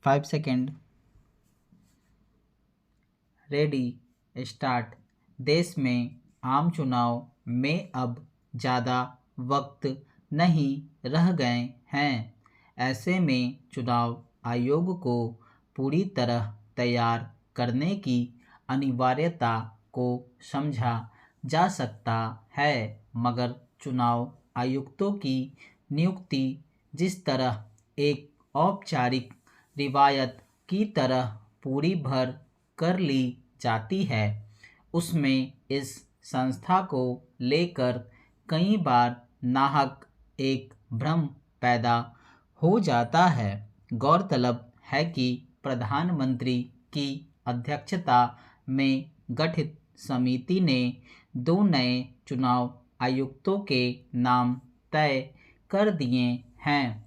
5 second. Ready, start. देश में आम चुनाव में अब ज़्यादा वक्त नहीं रह गए हैं। ऐसे में चुनाव आयोग को पूरी तरह तैयार करने की अनिवार्यता को समझा जा सकता है, मगर चुनाव आयुक्तों की नियुक्ति जिस तरह एक औपचारिक रिवायत की तरह पूरी भर कर ली जाती है, उसमें इस संस्था को लेकर कई बार नाहक एक भ्रम पैदा हो जाता है। गौरतलब है कि प्रधानमंत्री की अध्यक्षता में गठित समिति ने 2 नए चुनाव आयुक्तों के नाम तय कर दिए हैं।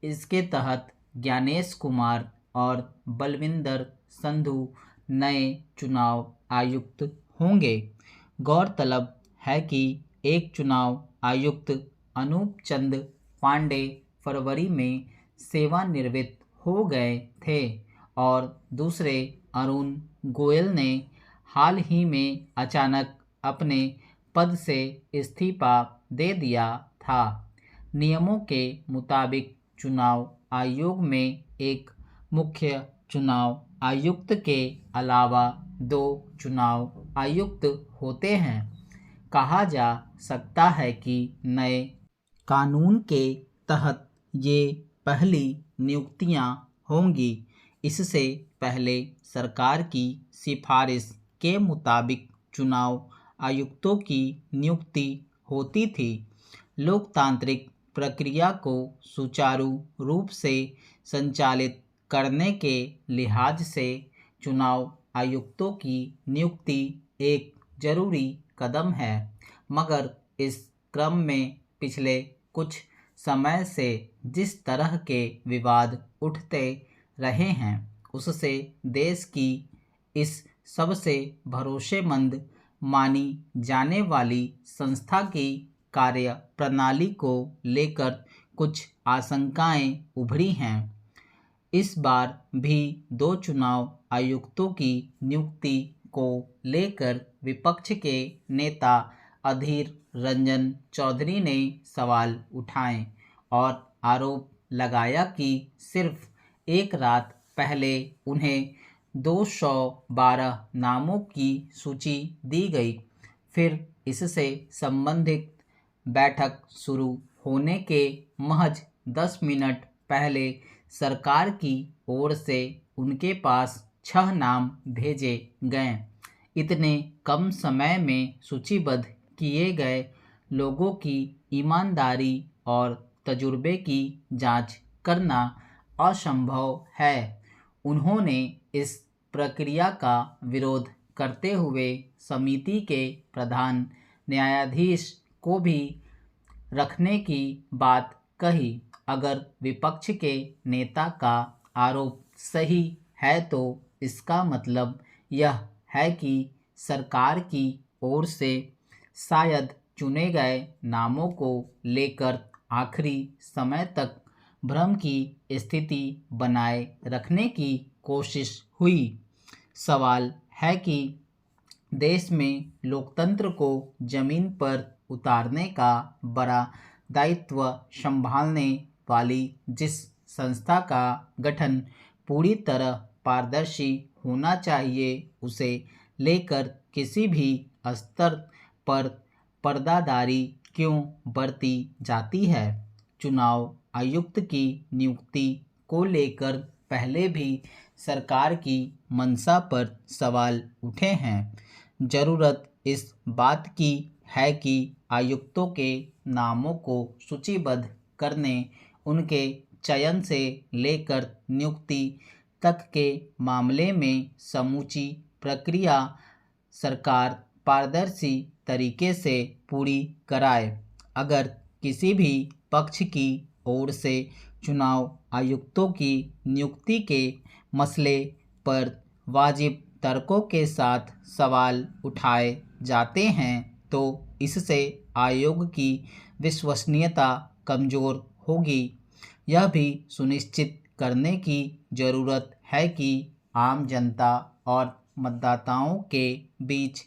इसके तहत ज्ञानेश कुमार और बलविंदर संधू नए चुनाव आयुक्त होंगे। गौरतलब है कि एक चुनाव आयुक्त अनूप चंद पांडे फरवरी में सेवानिवृत्त हो गए थे और दूसरे अरुण गोयल ने हाल ही में अचानक अपने पद से इस्तीफा दे दिया था। नियमों के मुताबिक चुनाव आयोग में एक मुख्य चुनाव आयुक्त के अलावा 2 चुनाव आयुक्त होते हैं। कहा जा सकता है कि नए कानून के तहत ये पहली नियुक्तियां होंगी। इससे पहले सरकार की सिफारिश के मुताबिक चुनाव आयुक्तों की नियुक्ति होती थी। लोकतांत्रिक प्रक्रिया को सुचारू रूप से संचालित करने के लिहाज से चुनाव आयुक्तों की नियुक्ति एक जरूरी कदम है, मगर इस क्रम में पिछले कुछ समय से जिस तरह के विवाद उठते रहे हैं, उससे देश की इस सबसे भरोसेमंद मानी जाने वाली संस्था की कार्य प्रणाली को लेकर कुछ आशंकाएं उभरी हैं। इस बार भी 2 चुनाव आयुक्तों की नियुक्ति को लेकर विपक्ष के नेता अधीर रंजन चौधरी ने सवाल उठाए और आरोप लगाया कि सिर्फ एक रात पहले उन्हें 212 नामों की सूची दी गई। फिर इससे संबंधित बैठक शुरू होने के महज 10 मिनट पहले सरकार की ओर से उनके पास 6 नाम भेजे गए। इतने कम समय में सूचीबद्ध किए गए लोगों की ईमानदारी और तजुर्बे की जांच करना असंभव है। उन्होंने इस प्रक्रिया का विरोध करते हुए समिति के प्रधान न्यायाधीश को भी रखने की बात कही। अगर विपक्ष के नेता का आरोप सही है तो इसका मतलब यह है कि सरकार की ओर से शायद चुने गए नामों को लेकर आखिरी समय तक भ्रम की स्थिति बनाए रखने की कोशिश हुई। सवाल है कि देश में लोकतंत्र को जमीन पर उतारने का बड़ा दायित्व संभालने वाली जिस संस्था का गठन पूरी तरह पारदर्शी होना चाहिए, उसे लेकर किसी भी स्तर पर पर्दादारी क्यों बरती जाती है। चुनाव आयुक्त की नियुक्ति को लेकर पहले भी सरकार की मंशा पर सवाल उठे हैं। जरूरत इस बात की है कि आयुक्तों के नामों को सूचीबद्ध करने, उनके चयन से लेकर नियुक्ति तक के मामले में समूची प्रक्रिया सरकार पारदर्शी तरीके से पूरी कराए। अगर किसी भी पक्ष की ओर से चुनाव आयुक्तों की नियुक्ति के मसले पर वाजिब तर्कों के साथ सवाल उठाए जाते हैं तो इससे आयोग की विश्वसनीयता कमज़ोर होगी। यह भी सुनिश्चित करने की ज़रूरत है कि आम जनता और मतदाताओं के बीच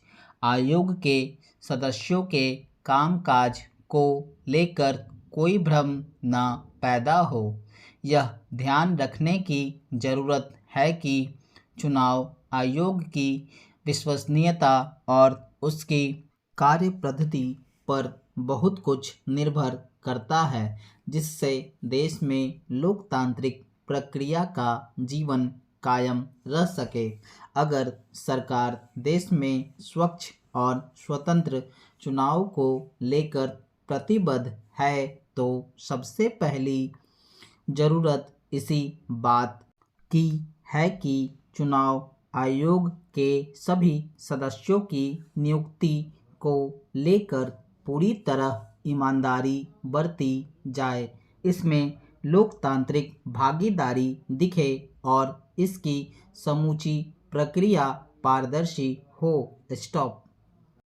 आयोग के सदस्यों के कामकाज को लेकर कोई भ्रम न पैदा हो। यह ध्यान रखने की ज़रूरत है कि चुनाव आयोग की विश्वसनीयता और उसकी कार्यपद्धति पर बहुत कुछ निर्भर करता है, जिससे देश में लोकतांत्रिक प्रक्रिया का जीवन कायम रह सके। अगर सरकार देश में स्वच्छ और स्वतंत्र चुनाव को लेकर प्रतिबद्ध है तो सबसे पहली ज़रूरत इसी बात की है कि चुनाव आयोग के सभी सदस्यों की नियुक्ति को लेकर पूरी तरह ईमानदारी बरती जाए, इसमें लोकतांत्रिक भागीदारी दिखे और इसकी समूची प्रक्रिया पारदर्शी हो। स्टॉप।